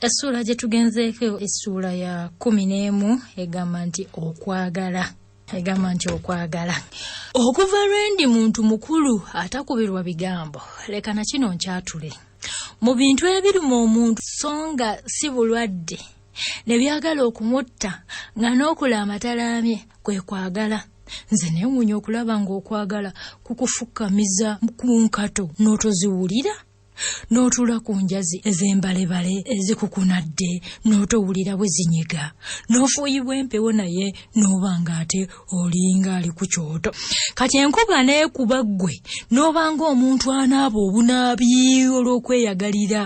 Essula gye tugenzeeko essula ya 11 egamba nti okwagala. Egamba nti okwagala. Okuva lwendi muntu mukulu atakubirwa bigambo. Leka na kino nkyatule. Mu bintu ebiruma omuntu songa si bulwadde ne byagala okumutta nga n'okula amatalaamye kwe kwagala. Nze neewuunya okulaba ng'okwagala kukufukkamiza ku nkato n'otoziwulira. N'otula ku njazi ez'embalebale ezikukunadde n'otowulira bwe zinyiga. N'ofuuyibwa empewo naye n'oba ng'ate olinga ali ku kyoto. Kati enkuba n'ekuba ggwe n'oba ng'omuntu anaaba obunaabi olw'okweyagalira.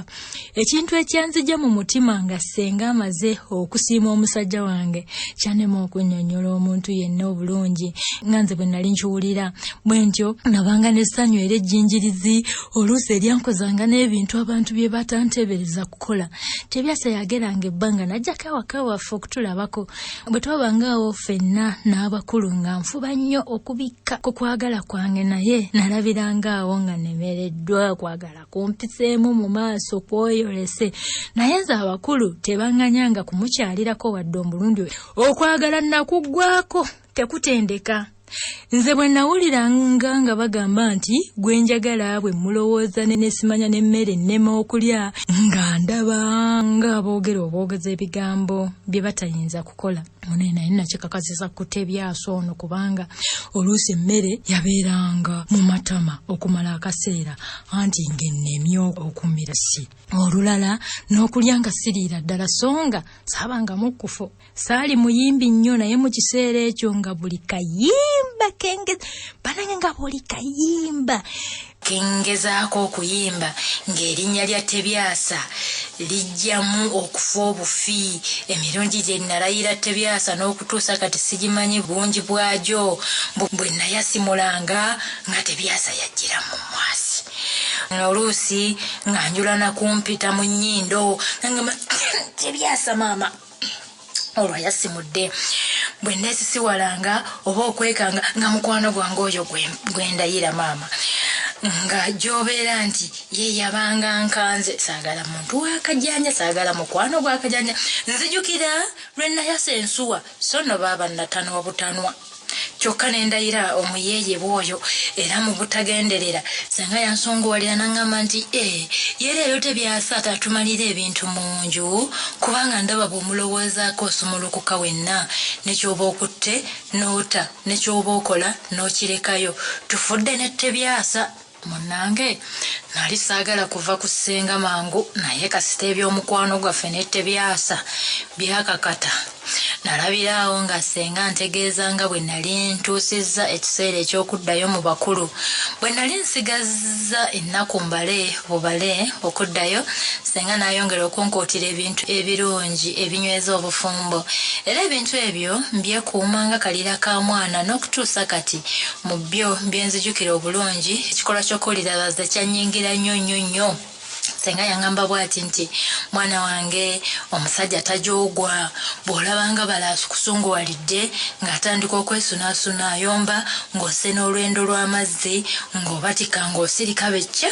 Ekintu ekyanzija mu mutima nga ssenga amaze okusiima omusajja wange kyanema okunnyonnyola omuntu yenna obulungi nga nze bwe nali nkiwulira. Bwe ntyo nabanga n'essanyu era ejjinjirizi oluusi eryankozanga n'ebintu abantu bye batanteebereza kukola. Tebyasa yageranga ebbanga najjako awaka waffe okutulabako. Bwe twabangaawo ffenna n'abakulu nga nfuba nnyo okubikka ku kwagala kwange naye nalabirangaawo nga nemereddwa kwagala kumpiseemu mu maaso kwoyolese. Naye nze abakulu tebanganyanga kumukyalirako wadde omulundi okwagala nakuggwako tekutendeka. Nze bwe nawuliranga nga bagamba nti gwe njagala bwe mulowooza ne simanya n'emmere nnema okulya nga ndaba nga boogera oboogeza ebigambo bye batayinza kukola. Naye naye nakikakasisa ku Tebyasa ono kubanga oluusi emmere yabeeranga mu matama okumala akaseera anti ng'ennemye okumira si. Olulala n'okulya nga siriira ddala songa saabanga mukkufu. Saali muyimbi nnyo naye mu kiseera ekyo nga buli kayimba kengeza banange nga buli kayimba kengezaako okuyimba ng'erinnya lya Tebyasa lijjamu okufa obufi. Emirundi gye nalayira Tebyasa n'okutuusa kati sigimanyi bungi bwagyo. Bwe nayasimulanga nga Tebyasa yajjira mu mwasi. Oluusi nga njula nakumpita mu nnyindo nga Tebyasa maama olwo yasimudde. Bwe neesisiwalanga oba okwekanga nga mukwano gwange oyo gwendayira maama nga gy'obeera nti ye yabanga nkanze. Saagala muntu wakajjanja, saagala mukwano gwakajjanja. Nzijukira lwe nayasa ensuwa so no baaba natanwa butanwa. Kyokka n'endayira omuyeeye bw'oyo era mu butagenderera senga yansongoolera n'angamba nti ye leero Tebyasa atatumalira ebintu mu nju kubanga ndaba bw'omulowoozaako osumulukuka wenna ne ky'oba okutte n'ota ne ky'oba okola n'okirekayo. Tufudde ne Tebyasa. Munnange nali saagala kuva ku ssenga mangu naye kasita eby'omukwano gwaffe ne Tebyasa byakakata. Nalabiraawo nga ssenga ntegeeza nga bwe nali ntuusizza ekiseera eky'okuddayo mu bakulu. Bwe nali nsigazza ennaku bubale okuddayo, ssenga n'ayongera okunkootira ebintu ebirungi ebinyweza obufumbo. Era ebintu ebyo mbyekuumanga kalira ka mwana n'okutuusa kati mu byo byenzijukira obulungi. Ekikolwa ky'okuwuliriza kyannyingira nnyo. Ssenga yangamba bw'ati nti mwana wange omusajja tajoogwa. Bw'olabanga bala kusunguwalidde ng'atandika okwesunaasuna ayomba ng'osse n'olwendo lw'amazzi ng'obatika ng'osirika becce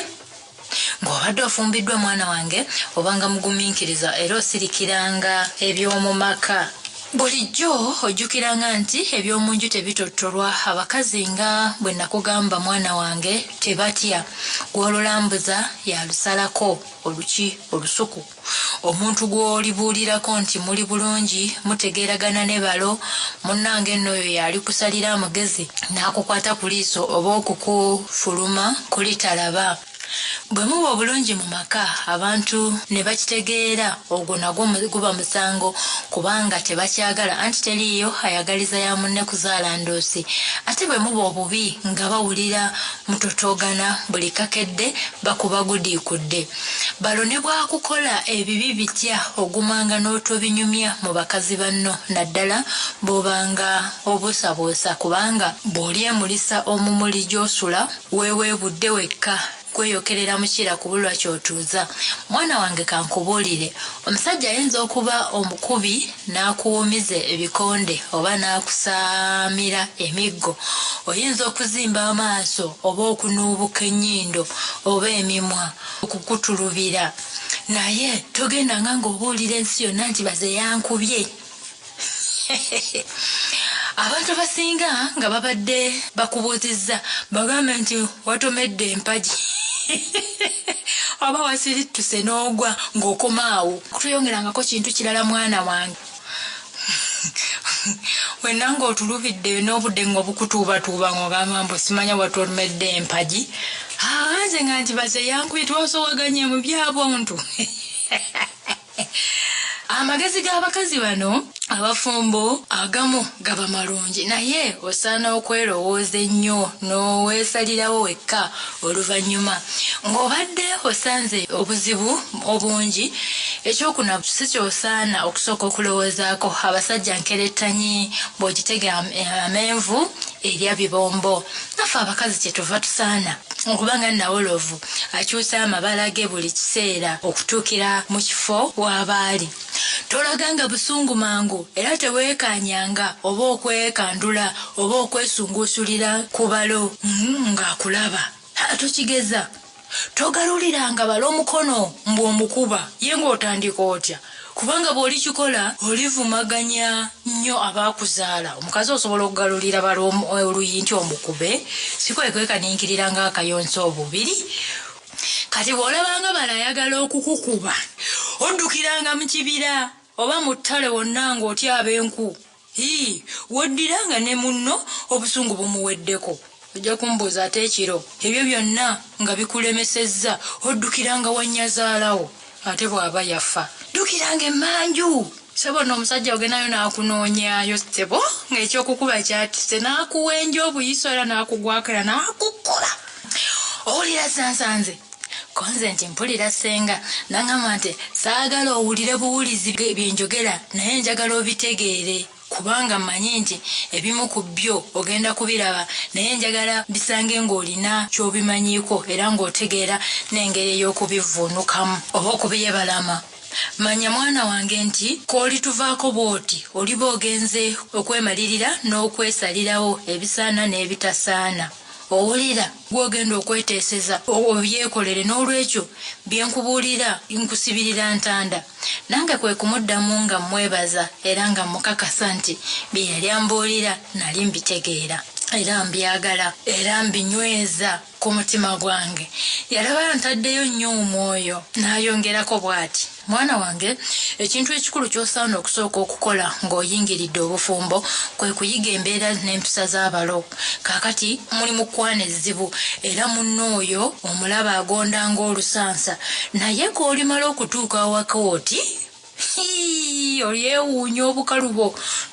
ng'obadde ofumbiddwa mwana wange obanga mugumiikiriza era osirikiranga eby'omumaka. Bulijjo ojjukiranga nti eby'omunju tebitottolwa. Abakazi nga bwe nakugamba mwana wange tebatya. Gw'olulambuza yalusalako olusuku. Omuntu gw'olibuulirako nti muli bulungi mutegeeragana ne balo munnange nno oyo yali kusalira amagezi n'akukwata ku liiso oba okukufuluma kulitalaba. Bwe muba obulungi mu maka abantu ne bakitegeera ogwo nagwo guba musango kubanga tebakyagala anti teriiyo ayagaliza ya munne kuzaala ndoosi. Ate bwe muba obubi nga bawulira mutotoogana buli kakedde bakuba gudiikudde. Balo ne bwakukola ebibi bitya ogumanga n'otobinyumya mu bakazi banno naddala bw'obanga obuusabuusa kubanga bw'olyemulisa omumuli gy'osula weeweebudde wekka kweyokerera mukira kubulwa kyotuuza. Mwana wange kankubuulire, omusajja ayinza okuba omukubi n'akuwumiza ebikonde oba n'akusaamira emiggo. Oyinza okuzimba amaaso oba okunuubuka ennyindo oba emimwa okukutulubira. naye togendanga ng'obuulira ensi yonna nti baze yankubye. Abantu abasinga nga babadde bakubuuzizza bagambe nti watomedde empagi oba wasirittuse n'ogwa ng'okomaawo. Kutuyongerangako kintu kirala mwana wange. Wenna ng'otulubidde n'obudde ng'obukutuubatuuba ng'ogamba mbu simanya watomedde empagi. Nze nga nti baze yankubye twasowaganye mu byabuntu. Amagezi g'abakazi bano abafumbo agamu gaba malungi naye osaana okwerowooza ennyo n'oweesalirawo wekka oluvannyuma ng'obadde osanze obuzibu obungi. Ekyokuna si ky'osaana okusooka okulowoozaako. Abasajja nkerettanyi bw'ogitega amenvu erya bibombo. Naffe abakazi kyetuva tusaana okubanga nawolovu akyusa amabala ge buli kiseera okutuukira mu kifo w'abaali. Tolaganga busungu mangu era teweekanyanga oba okwekandula oba okwesunguusulira ku balo ng'akulaba. Tokigeza. Togaluliranga balo omukono mbu omukuba ye ng'otandika otya. Kubanga bw'olikikola olivumaganya nnyo abaakuzaala. Omukazi osobola okugalulira balo oluyi nti omukube sikwekaninkirira ng'akayonso obubiri. Kati bw'olabanga bala ayagala okukukuba oddukiranga mu kibira oba mu ttale wonna ng'otyaba enku. Woddiranga ne munno obusungu bumuweddeko. Ojja kumbuuza ate ekiro ebyo byonna nga bikulemesezza oddukiranga wannyazaalawo ate bw'aba yafa. Ddukiranga emmanju. Sebo n'omusajja ogendayo n'akunoonyaayo ssebo ng'ekyokukuba kyatise n'akuwenja obuyiso era n'akugwako era n'akukkola. Owulira Zansanze? Konze nti mpulira ssenga nangamba nti saagala owulire buwulizi bye njogera naye njagala obitegeere kubanga mmanyi nti ebimu ku byo ogenda kubiraba naye njagala bisange ng'olina ky'obimanyiiko era ng'otegeera n'engeri ey'okubivuunukamu oba okubiyebalama. Manya mwana wange nti koolituvaako bw'oti oliba ogenze okwemalirira n'okwesalirawo ebisaana n'ebitasaana. Owulira gw'ogenda okweteeseza obyekolere n'olwekyo bye nkubuulira nkusibirira ntanda. Nange kwe kumuddamu nga mwebaza era nga mukakasa nti bye yali ambuulira nali mbitegeera era mbyagala era mbinyweza ku mutima gwange. Yalaba ntaddeyo nnyo omwoyo n'ayongerako bw'ati. Mwana wange, ekintu ekikulu ky'osaana okusooka okukola ng'oyingiridde obufumbo kwe kuyiga embeera n'empisa z'abalo. Kaakati muli mu kwana ezzibu era munno oyo omulaba agonda ng'olusansa naye k'olimala okutuuka awaka oti olyewuunya obukalubo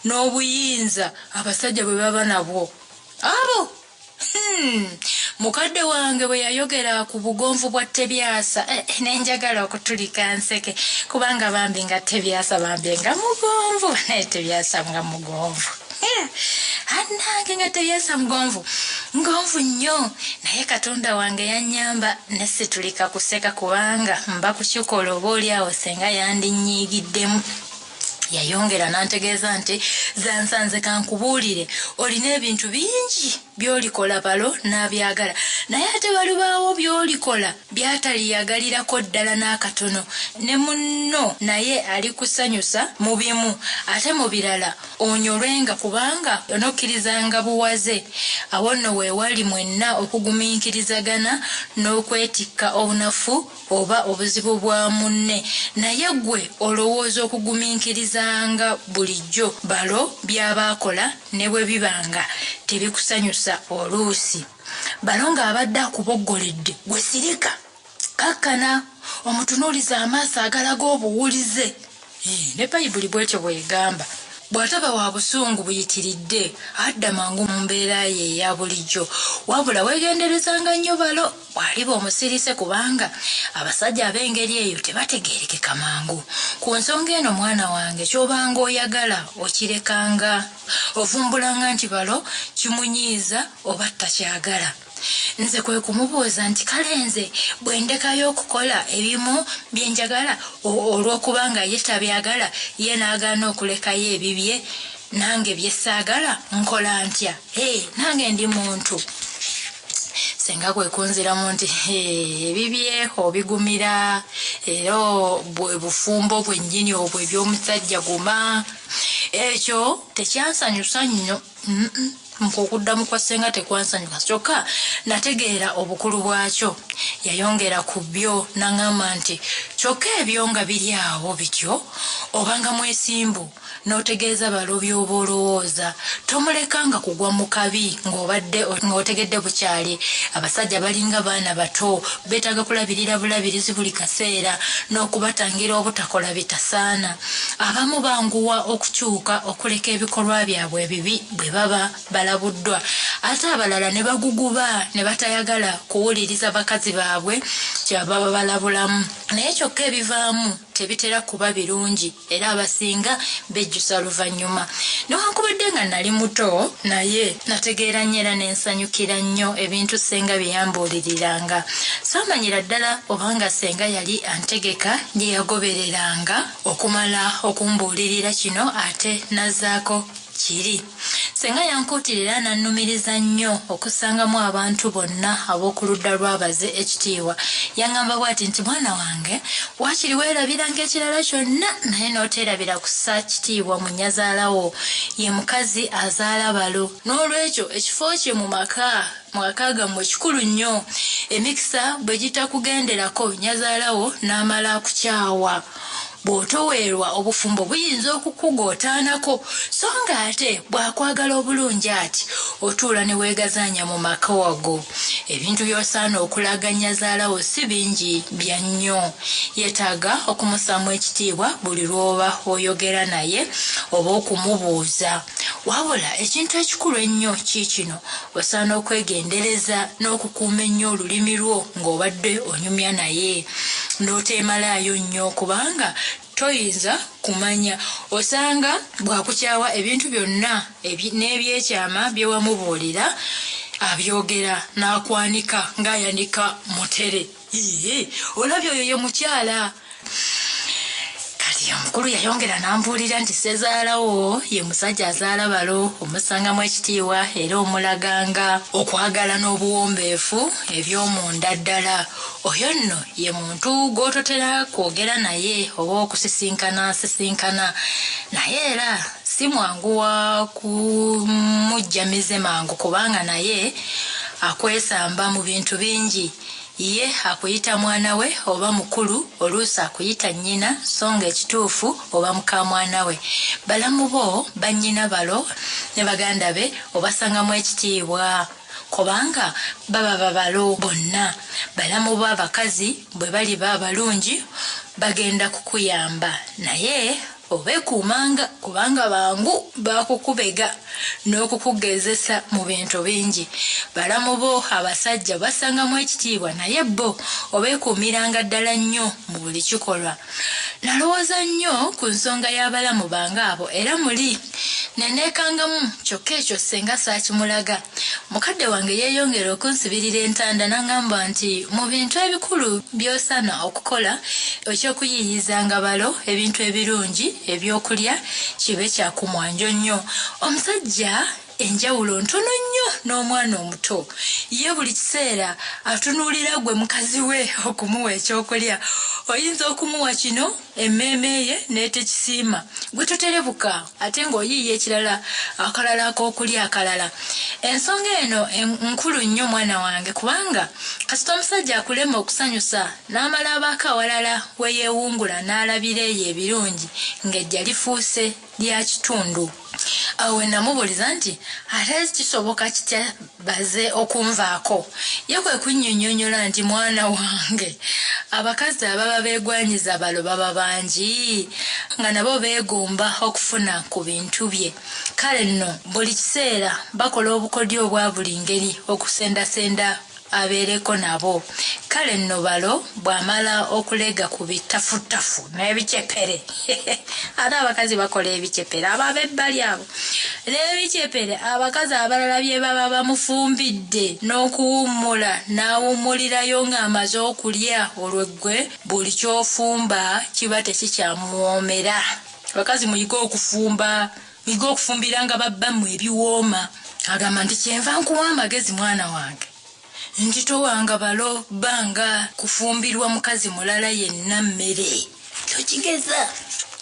n'obuyinza abasajja bwe baba nabwo. Abo mukadde wange bwe yayogera ku bugonvu bwa Tebyasa nenjagala okutulika nseke kubanga bambi nga Tebyasa bambi nga mugonvu naye Tebyasa nga mugonvu. Annange nga Tebyasa mugonvu nnyo naye Katonda wange yannyamba ne situlika kuseka kubanga mba kukikola oba oliawo senga yandinyiigiddemu. Yayongera n'antegeeza nti Zansanze kankubuulire olina ebintu bingi by'olikola balo n'abyagala naye ate walibaawo by'olikola by'ataliyagalirako ddala n'akatono ne munno naye alikusanyusa mu bimu ate mu birala onyolwenga kubanga onokkirizanga buwaze. Awo nno weewali mwenna okugumiikirizagana n'okwetikka obunafu oba obuzibu bwa munne naye ggwe olowooza okugumiikirizanga bulijjo balo by'abaakola ne bwe bibanga tebikusanyusa oluusi. Balo ng'abadde akuboggoledde gwe sirika kakkana omutunuuliza amaaso agalaga obuwulize. Ne Bayibuli bw'ekyo bw'egamba. Bw'ataba wa busungu buyitiridde adda mangu mu mbeera ye eya bulijjo. Wabula weegenderezanga nnyo balo bw'aliba omusirise kubanga abasajja ab'engeri eyo tebategeerekeka mangu. Ku nsonga eno mwana wange ky'obanga oyagala okirekanga ovumbulanga nti balo kimunyiiza oba takyagala. Nze kwe kumubuuza nti kale nze bwe ndekayo okukola ebimu bye njagala olw'okubanga ye tabyagala ye n'agaana okulekayo ebibye nange bye saagala nkola ntya? Nange ndi muntu senga kwe kunziramu nti ebibye obigumira era bwe bufumbo bwennyini obwo eby'omusajja guma ekyo tekyansanyusa nnyo nk'okuddamu kwa ssenga tekwansanyuka kyokka nategeera obukulu bwakyo yayongera ku byo n'aŋŋamba nti kyokka ebyo nga biri awo bityo obanga mwesimbu n'otegeeza balo by'oba olowooza tomulekanga kugwa mu kabi ng'otegedde bukyali abasajja balinga baana bato beetaaga kulabirira bulabirizi buli kaseera n'okubatangira obutakola bitasaana abamu banguwa okukyuka okuleka ebikolwa byabwe ebibi bwe baba balabuddwa ate abalala ne baguguba ne batayagala kuwuliriza bakazi baabwe kyababa balabulamu naye kyokka ebivaamu tebitera kuba birungi era abasinga bejjusa luvannyuma newankubadde nga nali muto naye nategeera nnyo era n'ensanyukira nnyo ebintu ssenga bye yambuuliriranga saamanyira ddala obanga ssenga yali antegeka gye yagobereranga okumala okumbuulirira kino ate nazzaako kiri ssenga yankuutirira n'annumiriza nnyo okusangamu abantu bonna ab'oku ludda lw'abaze ekitiibwa yaŋŋamba bw'ati nti mwana wange waakiri weerabiranga ekirala kyonna naye n'oteerabira kussa kitiibwa mu nnyazaalawo ye mukazi azaala balo n'olwekyo ekifo kye mu maka gammwe kikulu nnyo emikisa bwe gitakugenderako nnyazaalawo n'amala akukyawa bw'otoweerwa obufumbo buyinza okukugootaanako so nga ate bw'akwagala obulungi ati otuula ne weegazaanya mu maka wago ebintu by'osaana okulaga nnyazaalawo si bingi bya nnyo yeetaaga okumusaamu ekitiibwa buli lw'oba oyogera naye oba okumubuuza wabula ekintu ekikulu ennyo kiikino osaana okwegendereza n'okukuuma ennyo olulimi lwo ng'obadde onyumya naye n'oteemalaayo nnyo kubanga toyinza kumanya osanga bw'akukyawa ebintu byonna n'ebyekyama bye wamubuulira abyogera n'akwanika ng'ayanika mutere olabye oyo ye mukyala kati omukulu yayongera n'ambuulira nti sezaalawo ye musajja azaala balo omusangamu ekitiibwa era omulaganga okwagala n'obuwombeefu eby'omunda ddala oyo nno ye muntu gw'ototera kwogera naye oba okusisinkana naye era si mwangu wa kumujjamize mangu kubanga naye akwesamba mu bintu bingi ye akuyita mwana we oba mukulu oluusi akuyita nnyina so nga ekituufu oba muka mwana we balamu bo bannyina balo ne baganda be obasangamu ekitiibwa kubanga baba babalo bonna balamu bo abakazi bwe bali baabalungi bagenda kukuyamba naye obeekuumanga kubanga bangu bakukubega n'okukugezesa mu bintu bingi balamu bo abasajja basangamu ekitiibwa naye bo obeekuumiranga ddala nnyo mu buli kikolwa nalowooza nnyo ku nsonga y'abalamu bange abo era muli neneekangamu kyokka ekyo ssenga saakimulaga mukadde wange yeeyongera okunsibirira entanda n'aŋŋamba nti mu bintu ebikulu by'osaana okukola eky'okuyiiyizanga balo ebintu ebirungi ebyokulya kibe kyakumwanjo nnyo omusajja enjawulo ntono nnyo n'omwana omuto ye buli kiseera atunuulira gwe mukazi we okumuwa ekyokulya oyinza okumuwa kino emmeeme ye n'etekisiima gwe toterebuka ate ng'oyiiya ekirala akalala ak'okulya akalala ensonga eno nkulu nnyo mwana wange kubanga kasita omusajja akulema okusanyusa n'amala abaako awalala we yeewungula n'alabira eyo ebirungi ng'ejja lifuuse lya kitundu awo namubuuliza nti ate kisoboka kitya baze okunvaako ye kwe kunnyonnyonnyola nti mwana wange abakazi ababa beegwanyiza balo baba bangi nga nabo beegomba okufuna ku bintu bye kale nno buli kiseera bakola obukodyo obwa buli ngeri okusendasenda abeereko nabo kale nno balo bw'amala okulega ku bitafutafu n'ebicepere ate abakazi bakola ebicepere abo ab'ebbali abo n'ebicepere abakazi abalala bye baba bamufumbidde n'okuwummula n'awummulirayo ng'amaze okulya olweggwe buli ky'ofumba kiba tekikyamuwoomera abakazi muyige okufumbira nga babbamu ebiwooma agamba nti kyenva nkuwa amagezi mwana wange nti towanga balo banga kufumbirwa mukazi mulala yenna mmere kyokigeza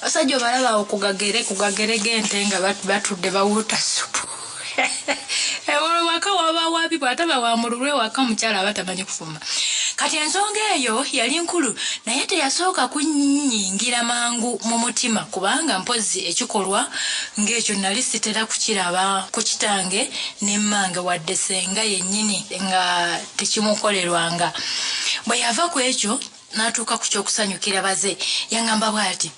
abasajja balaba okugagere gente nga batudde bawuta supu waka waba wabi bwataba wamululwe waka mukyala abatamanyi kufumba kati ensonga eyo yali nkulu naye teyasooka kunnyingira mangu mu mutima kubanga mpozi ekikolwa ng'ekyo nali sitera kukiraba ku kitange n'emmange wadde ssenga yennyini nga tekimukolerwanga bwe yava ku ekyo n'atuuka ku ky'okusanyukira baze yangamba bw'ati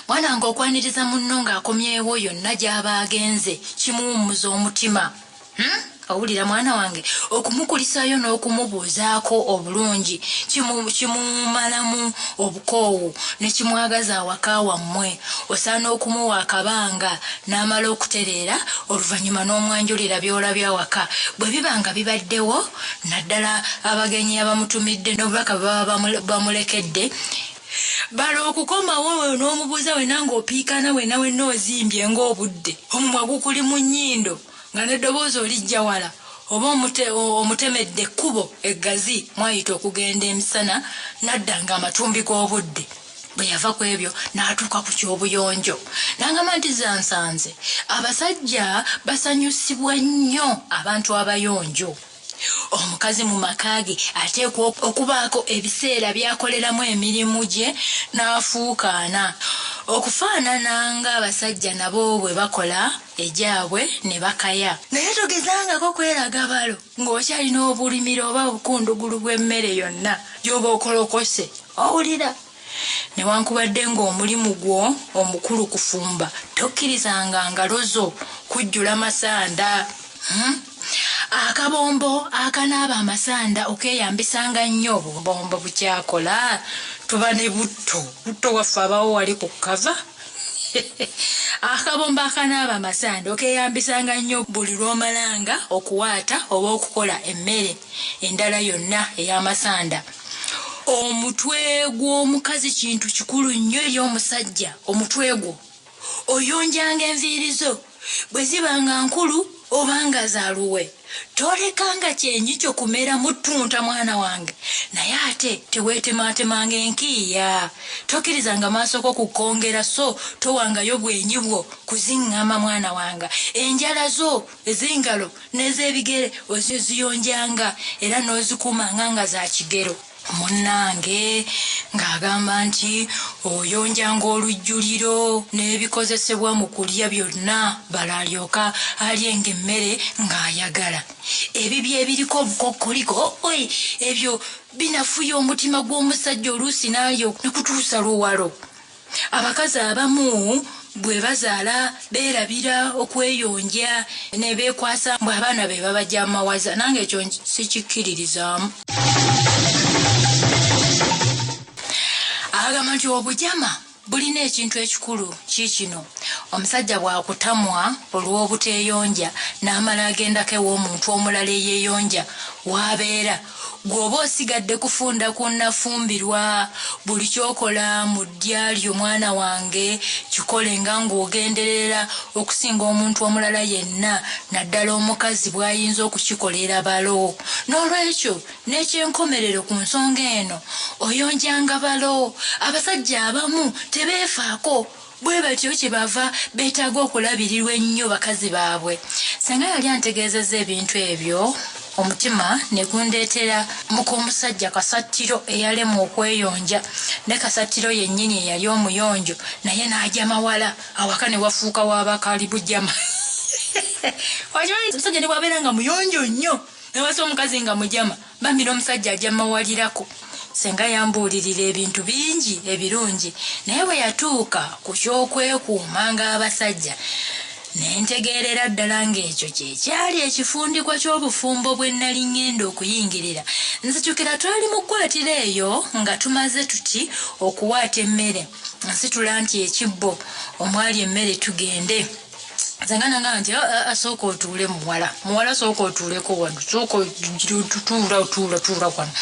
mwana wange okwaniriza munno ng'akomyewo yonna gy'aba agenze kimuwummuza omutima awulira mwana wange okumukulisaayo n'okumubuuzaako obulungi kimumalamu obukoowu ne kimwagaza awaka wammwe osaana okumuwa akabanga n'amala okutereera oluvannyuma n'omwanjulira by'olabya awaka bwe bibanga bibaddewo naddala abagenyi abamutumidde n'obubaka baba bamulekedde balo okukomawo n'omubuuza wena ng'opiikana wena wenna ozimbye ng'obudde omumwa gukuli mu nnyindo nga n'eddoboozi olijja wala oba omutemedde ekkubo eggazi mwayita okugenda emisana nadda nga amatumbi g'obudde bwe yava ku ebyo n'atuuka ku ky'obuyonjo n'angamba nti Zansanze abasajja basanyusibwa nnyo abantu abayonjo omukazi mu maka ge ateekwa okubaako ebiseera byakoleramu emirimu gye n'afuukaana okufaanana ng'abasajja nabo bwe bakola egyabwe ne bakaya naye togezangako kweraga balo ng'okyalina obulimiro oba obukundugulu bw'emmere yonna gy'oba okolokose owulira newankubadde ng'omulimu gwo omukulu kufumba tokkirizanga ngalo zo kujjula masanda akabombo akanaaba amasanda okeyambisanga nnyo obubombo bukyakola tuba ne butto waffe abawo wali ku kava akabombo akanaaba amasanda okeyambisanga nnyo buli lw'omalanga okuwaata oba okukola emmere endala yonna ey'amasanda omutwe gw'omukazi kintu kikulu nnyo eri omusajja omutwe gwo oyonjanga enviiri zo bwe zibanga nkulu obanga zaaluwe tolekanga kyenyi kyo kumera mutunta mwana wange naye ate teweetematemanga enkiiya tokkirizanga maaso go kukongera so towangayo bwenyi bwo kuziŋŋama mwana wanga enjala zo ez'engalo n'ez'ebigere oziyonjanga era n'ozikuumanga nga za kigero munnange ng'agamba nti oyonjanga olujjuliro n'ebikozesebwa mu kulya byonna balaalyoka alyenga emmere ng'ayagala ebibyo ebiriko obukokkoliko ebyo binafuya omutima gw'omusajja oluusi naayo ne kutuusa luwalo abakazi abamu bwe bazaala beerabira okweyonja ne beekwasa mbwe abaana be babajja amawaza nange ekyo sikikkiririzaamu agamba nti obujama bulina ekintu ekikulu kiikino omusajja bw'akutamwa olw'obuteeyonja n'amala agendako ew'omuntu omulala eyeeyonja w'abeera gw'oba osigadde kufunda kunnafumbirwa buli kyokola mu ddya lyo mwana wange kikole nga ng'ogenderera okusinga omuntu omulala yenna naddala omukazi bw'ayinza okukikolera balo n'olwekyo n'ekyenkomerero ku nsonga eno oyonjanga balo abasajja abamu tebeefaako bwe batyo kyebava beetaaga okulabirirwa ennyo bakazi baabwe senga yali antegeezezza ebintu ebyo omutima ne gundeetera mukomusajja kasattiro eyalema okweyonja ne kasattiro yennyini eyali omuyonjo naye n'ajama wala awaka ne wafuuka w'abakali bujama wakimanyi omusajja ne bwabeera nga muyonjo nnyo newasa omukazi nga mujama bambira omusajja ajamawalirako senga yambuulirira ebintu bingi ebirungi naye bwe yatuuka ku ky'okwekuuma ng'abasajja nentegeerera ddala ng'ekyo kyekyali ekifundikwa ky'obufumbo bwe nnali ŋŋenda okuyingirira nzijukira twali mu kkwaatiro eyo nga tumaze tuti okuwaata emmere nsitula nti ekibbo omwali emmere tugende zangana nga nti asooka otuule muwala sooka otuuleko wano sooka tuula kwano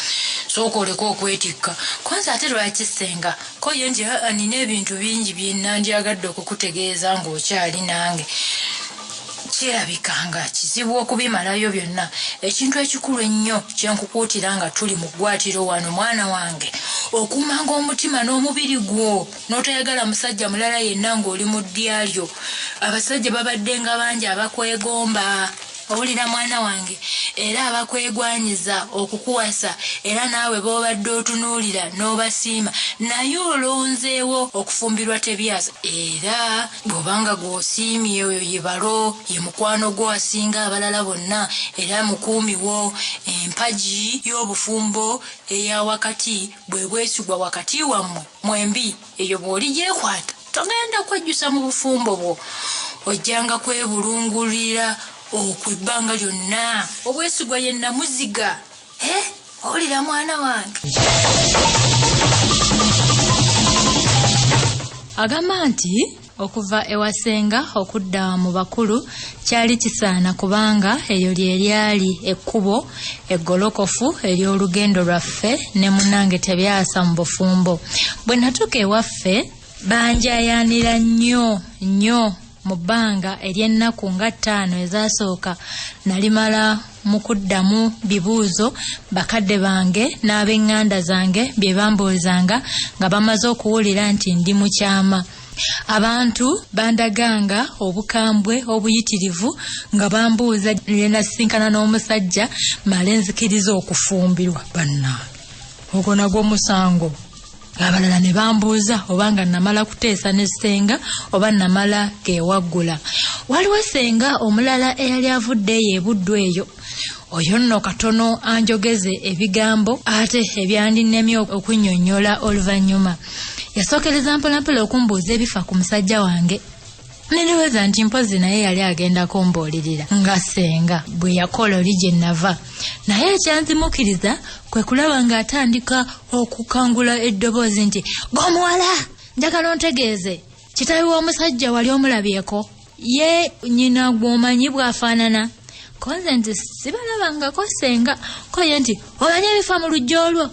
sooka oleka okwetikka kwanza ate lwaki ssenga ko ye nti nina ebintu bingi bye nandyagadde okukutegeeza ng'okyali nange kirabikanga kizibu okubimalayo byonna. Ekintu ekikulu ennyo kyenkukuutira nga tuli mu ggwaatiro wano mwana wange, okuumanga omutima n'omubiri gwo n'otayagala musajja mulala yenna ng'oli mu ddya. Abasajja babaddenga bangi abakwegomba, owulira mwana wange, era abakwegwanyiza okukuwasa, era naawe b'obadde otunuulira n'obasiima, naye olonzeewo okufumbirwa Tebyasa. Era bw'obanga gw'osiimye oyo ye balo, ye mukwano gwo asinga abalala bonna, era mukuumi wo. Empagi y'obufumbo eya wakati bwe bwesigwa wakati wammwe mwembi, eyo bw'oligyekwata togenda kwejjusa mu bufumbo bwo, ojjanga kwebulungulira okwebbanga lyonna. Obwesigwa ye namuziga. Owulira mwana wange. Agamba nti okuva ewasenga okudda mu bakulu kyali kisaana, kubanga eryo lye lyali ekkubo eggolokofu ery'olugendo lwaffe ne munnange Tebyasa mu bufumbo. Bwe natuuka ewaffe banjayanira nnyo mu bbanga ery'ennaku nga 5 ezasooka. Nalimala mu kuddamu bibuuzo bakadde bange n'ab'eŋŋanda zange bye bambuuzanga nga bamaze okuwulira nti ndi mu kyama. Abantu bandaganga obukambwe obuyitirivu nga bambuuza lye nasisinkana n'omusajja male nzikiriza okufumbirwa. Bannange, ogwo nagwo musango. Abalala ne bambuuza obanga namala kuteesa ne ssenga oba namala gewaggula. Waliwo ssenga omulala eyali avudde ebuddu eyo. Oyo nno katono anjogeze ebigambo ate ebyandinnemye okunnyonnyola oluvannyuma. Yasookereza mpolampola okumbuuza ebifa ku musajja wange. Neriweza nti mpozi naye yali agenda kumbuulirira nga ssenga bwe yakola oli gye nava. Naye ekyanzimukiriza kwe kulaba ng'atandika okukangula eddoboozi nti, gw'omuwala, njagala ontegeeze, kitaawe w'omusajja wali omulabyeko? Ye nnyina gw'omanyi bw'afaanana? Konze nti sibalabangako ssenga. Koye nti omanyi ebifa mu lujja olwo?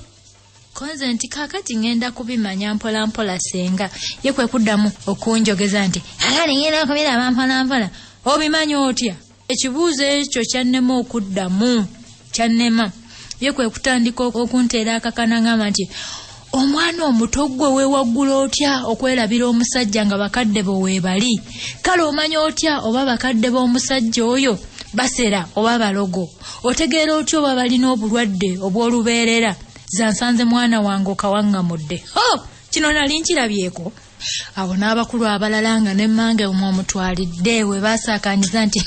Konze nti kaakati ngenda kubimanya mpolampola ssenga. Ye kwe kuddamu okunjogeza nti akati ngenda kubiraba mpolampola. Obimanyi otya? Ekibuuzo ekyo kyannema okuddamu, kyannema. Ye kwe kutandika okunteera akakana ngamba nti omwana omuto gwe weewaggula otya okwelabira omusajja nga bakadde bo weebali? Kale omanya otya oba bakadde b'omusajja oyo basera oba balogo? Otegeera otya oba balina obulwadde obw'olubeerera? Zansanze mwana wange okawaŋŋamudde. Kino nali nkirabyeko. Awo n'abakulu abalala nga nemmange omutwalidde we baasaakanyiza nti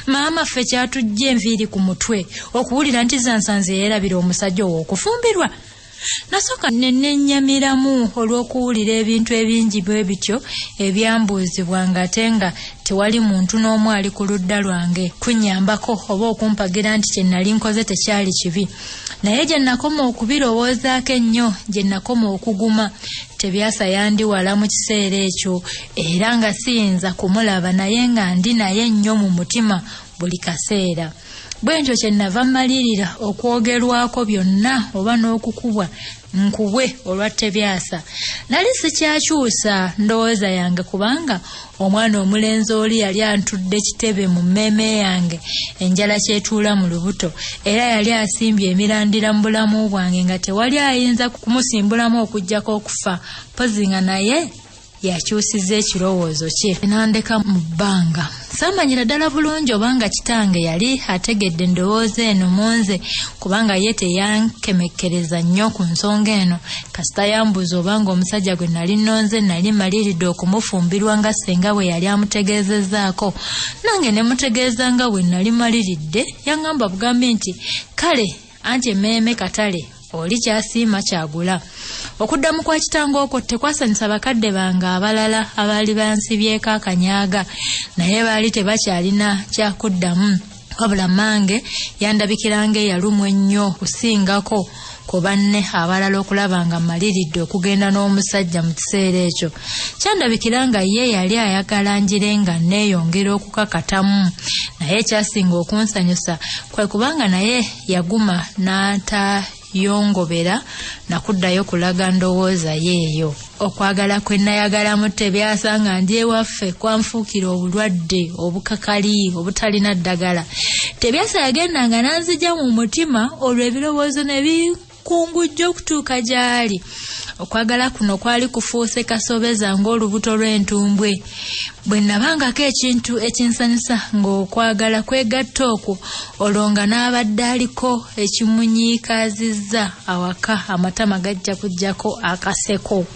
maama ffe kyatujja enviiri ku mutwe okuwulira nti Zansanze yeerabira omusajja ow'okufumbirwa. Nasooka nennyamiramu olw'okuwulira ebintu ebingi bwe bityo ebyambuuzibwa ng'ate nga tewali muntu n'omu ali ku ludda lwange kunnyambako oba okumpagira nti kye nali nkoze tekyali kibi. Naye gye nakoma okubirowoozaako ennyo, gye nakoma okuguma, Tebyasa yandi wala mu kiseera ekyo, era nga siyinza kumulaba naye nga ndi naye nnyo mu mutima buli kaseera. Bwe ntyo kye nava mmalirira okwogerwako byonna oba n'okukubwa nkubwe olwa Tebyasa. Nali sikyakyusa ndowooza yange kubanga omwana omulenzi oli yali antudde kitebe mu mmeeme yange enjala kyetuula mu lubuto, era yali asimbye emirandira mu bulamu bwange nga tewali ayinza kumusimbulamu okuggyako okufa. Mpozi nga naye yakyusiza ekirowoozo kye. Nandeka mu bbanga. Saamanyira ddala bulungi obanga kitange yali ategedde ndowooza eno munze, kubanga ye teyankemekkereza nnyo ku nsonga eno. Kasita yambuuza obanga omusajja gwe nali nnonze nali maliridde okumufumbirwa nga ssenga bwe yali amutegeezezzaako. Nange ne mutegeeza nga bwe nali maliridde. Yaŋŋamba bugambi nti kale anti emmeeme katale oli kyasiima kyagula. Okuddamu kwa kitange okwo tekwasanyusa bakadde bange abalala abaali bansibyeko akanyaaga, naye baali tebakyalina kyakuddamu. Wabula mange yandabikiranga eyalumwa ennyo okusingako ku banne abalala okulaba nga maliridde okugenda n'omusajja mu kiseera ekyo. Kyandabikiranga ye yali ayagala njire nga neeyongera okukakatamu, naye ekyasinga okunsanyusa kwe kubanga naye yaguma n'atayongobera nakuddayo kulaga ndowooza yeeyo. okwagala kwe nayagalamu Tebyasa nga ndi ewaffe kwanfuukira obulwadde obukakali obutalina ddagala. Tebyasa yagendanga n'anzija mu mutima olwo ebirowoozo ne bikungujja okutuuka gy'ali. Okwagala kuno kwali kufuuse kasobeza ng'olubuto lw'entumbwe. Bwe nabangako ekintu ekinsanyusa ng'okwagala kwegatta okwo olwo nga n'abadde aliko ekimunyiikaazizza awaka amatama gajja kujjako akaseko.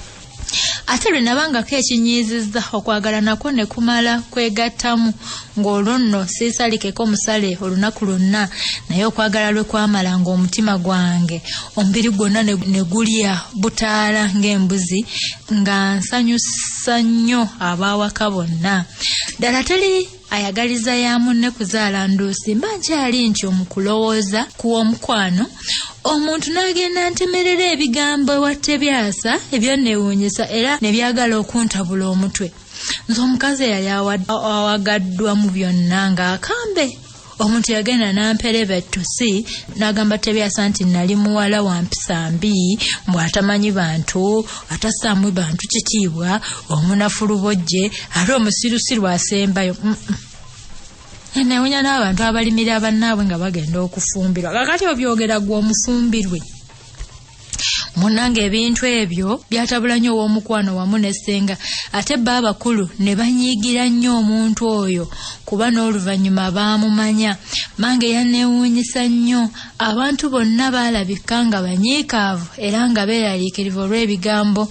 Ate lwe nabangako ekinyiizizza okwagala nakwo ne kumala kwegattamu ng'olwo nno siisalikeko musale olunaku lwonna, naye okwagala lwe kwamala ng'omutima gwange omubiri gwonna ne gulya butaala ng'embuzi nga nsanyusa nnyo abaawaka bonna. Ddala teri ayagaliza ya munne kuzaala nduusi, mba nkyali ntyo mu kulowooza ku omukwano. Omuntu n'agenda ntemerera ebigambo ewa Tebyasa ebyanneewuunyisa era ne byagala okuntabula omutwe. Nze omukazi eyali awagaddwa mu byonna ng'akambe. Omuntu yagenda n'ampereba ettusi n'agamba Tebyasa nti nali muwala wa mpisa mbi, mbw'atamanyi bantu, atassaamu bantu kitiibwa, omunafu lubojje, ate omusirusiru asembayo. Neewuunya n'abantu abalimira bannaabwe nga bagenda okufumbirwa. Kakati obyogera gwe omufumbirwe. Munnange ebintu ebyo byatabula nnyo ow'omukwano wamu ne ssenga, ate bba abakulu ne banyiigira nnyo omuntu oyo kuba n'oluvannyuma baamumanya. Mange yanneewuunyisa nnyo. Abantu bonna baalabika nga banyiikaavu era nga beeraliikirivu olw'ebigambo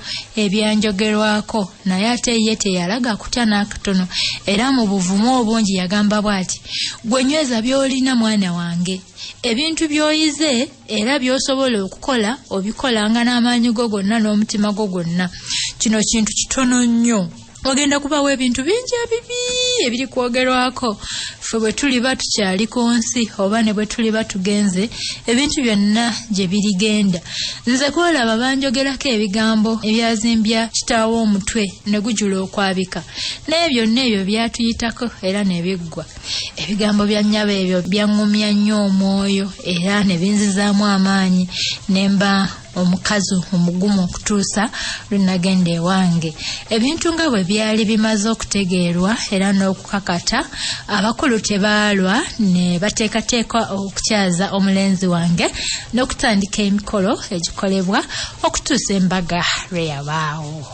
ebyanjogerwako, naye ate ye teyalaga kutya n'akatono, era mu buvumu obungi yagamba bw'ati, gwe nyweza by'olina mwana wange. Ebintu by'oyize era by'osobola okukola obikolanga n'amaanyi go gonna n'omutima gwo gwonna. Kino kintu kitono nnyo. Ogenda kubawo ebintu bingi ebibi ebiri kwogerwako. Ffe bwe tuliba tukyali ku nsi oba ne bwe tuliba tugenze, ebintu byonna gye birigenda. Nze kwolaba banjogerako ebigambo ebyazimbya kitaawe omutwe ne gujula okwabika. Naye byonna ebyo byatuyitako era ne biggwa. Ebigambo bya nnyabo ebyo byaŋŋumya nnyo omwoyo era ne binzizaamu amaanyi ne mba omukazi omugumu okutuusa lwe nagenda ewange. Ebintu nga bwe byali bimaze okutegeerwa era n'okukakata, abakulu tebaalwa ne bateekateeka okukyaza omulenzi wange n'okutandika emikolo egikolebwa okutuusa embaga lwe yabaawo.